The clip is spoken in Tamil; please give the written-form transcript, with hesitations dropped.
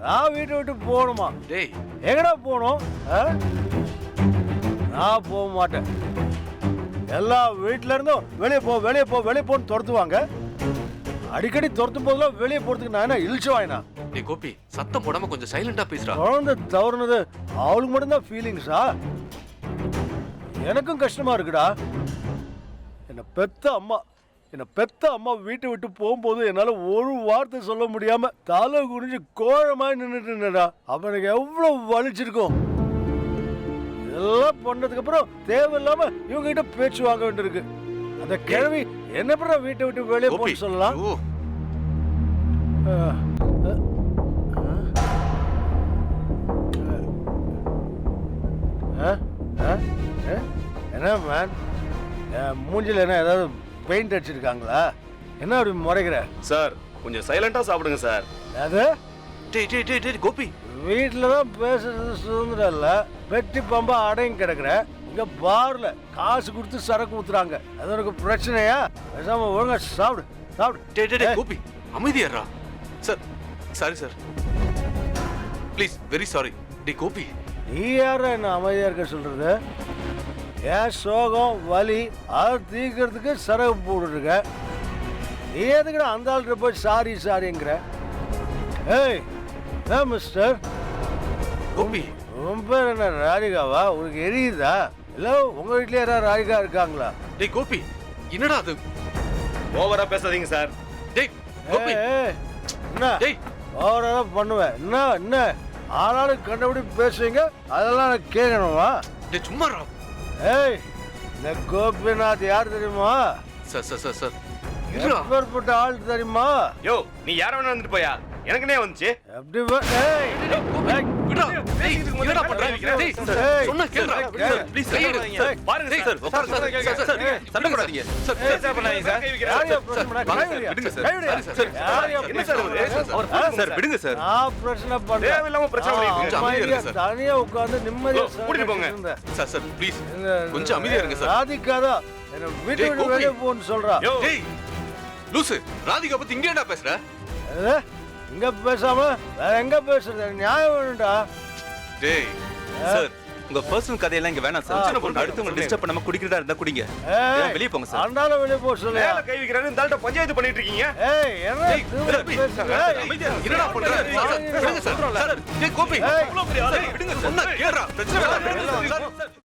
நான் வீட்டை விட்டு போகணுமா? டேய் எங்கடா போகணும்? நான் போக மாட்டேன். எல்லா வீட்டுல இருந்தும் வெளியே போ வெளியே போ வெளியே போன்னு துரத்துவாங்க. அடிக்கடி துரத்தும் போதெல்லாம் வெளியே போறதுக்கு நான் என்ன இழிச்சு வாயினா? டேய் கோபி சத்தம் போடாம கொஞ்சம் சைலண்டா பேசுறா. குழந்தை தவறுனது அவளுக்கு மட்டும்தான் ஃபீலிங்ஸா? எனக்கும் கஷ்டமா இருக்குடா. என்னை பெத்த அம்மா வீட்டை விட்டு போகும்போது என்னால ஒரு வார்த்தை சொல்ல முடியாம தலை குனிஞ்சு கோழமாய் நின்றுட்டுடா. அப்ப எனக்கு எவ்வளவு வலிச்சிருக்கும். இதெல்லாம் பண்ணதுக்கு அப்புறம் தேவையில்லாம இவங்க கிட்ட பேச்சு வாங்க வேண்டியிருக்கு. அந்த கிழவி என்ன பண்ண வீட்டை விட்டு வெளியே போக சொல்லலாம். என்ன மேன், மூஞ்சில என்ன ஏதாவது பெயிண்ட் அடிச்சிருக்காங்களா? என்ன அப்படி முறைக்கிற? சார் கொஞ்சம் சைலண்டா சாப்பிடுங்க சார். அது டேய் டேய் டேய் டேய் கோபி, வீட்டில் தான் பேசுறது சுதந்திரம் இல்லை. வெட்டி பம்பா அடங்கி கிடக்குற. இங்க பார்ல காசு கொடுத்து சரக்கு ஊத்துறாங்க. அது உனக்கு பிரச்சனையா? பேசாம ஒழுங்கா சாப்பிடு சாப்பிடு. டேய் டேய் டேய் கோபி அமைதியாரா. Sir sorry sir, please very sorry. டேய் கோபி, நீ யார என்ன அமைதியா இருக்க சொல்றது? ஏன் சோகம் வலி அதை தீக்கிறதுக்கு சரகு போட்டுருக்க. நீ எதுக்குடா அந்த ஆள்கிட்ட போய் சாரி சாரிங்கிற? ஏய் மிஸ்டர் கோபி உன் பேர் என்ன ராதிகாவா? உனக்கு எரியுதா? இல்ல உங்க வீட்லயே யாராவது ராதிகா இருக்காங்களா? டேய் கோபி என்னடா அது? ஓவரா பேசாதீங்க சார். டேய் கோபி என்ன டேய் ஓவரா தான் பண்ணுவேன். என்ன ஆளாளுக்கு கண்டபடி பேசுவீங்க, அதெல்லாம் நான் கேட்கணுமா? டேய் சும்மாடா. ஏய் இந்த கோபிநாத் யார் தெரியுமா? சார் சார் சார் சார் எப்பேற்பட்ட ஆள் தெரியுமா? யோ நீ யார வேணா வந்துட்டு போயா, எனக்குனே வந்துச்சு. எப்படி என்னடா பண்ற? டேய் சொன்னா கேளுடா ப்ளீஸ். பாருங்க சார் சண்டை போடாதீங்க சார். பேச பண்ணாதீங்க சார். விடுங்க சார். என்ன சார் சார் விடுங்க சார். நான் பிரச்சனை பண்றேன். தேவையில்லாம பிரச்சனை பண்ணிட்டு சார் தனியா உட்கார்ந்து நிம்மதியா கூட்டிட்டு போங்க சார். சார் ப்ளீஸ் கொஞ்சம் அமைதியா இருங்க சார். ராதிகா தான் என்ன வீட்டை விட்டு வெளியே போன்னு சொல்றா. டேய் லூசு, ராதிகா பத்தி இங்க என்ன பேசுற? இங்க பேசாம வேற எங்க பேசுறது? நியாயம் வேணும்டா. டேய் சார் உங்க பர்சனல் கதையெல்லாம் இங்க வேணாம் சார். சின்ன பொண்ணு அடுத்து உங்களுக்கு டிஸ்டர்ப் பண்ணாம குடிக்கிறதா இருந்தா குடிங்க. வெளிய போங்க சார். அந்தால வெளிய போ சொல்லு. மேல கை வைக்கறாரு, இந்த ஆள்ட்ட பஞ்சாயத்து பண்ணிட்டு இருக்கீங்க. ஏய் என்ன பேசுற? என்னடா பண்ற? விடுங்க சார். டேய் கோபி, இவ்ளோ பெரிய ஆளு விடுங்க. சொன்னா கேளுடா. பிரச்சனை வேண்டாம்.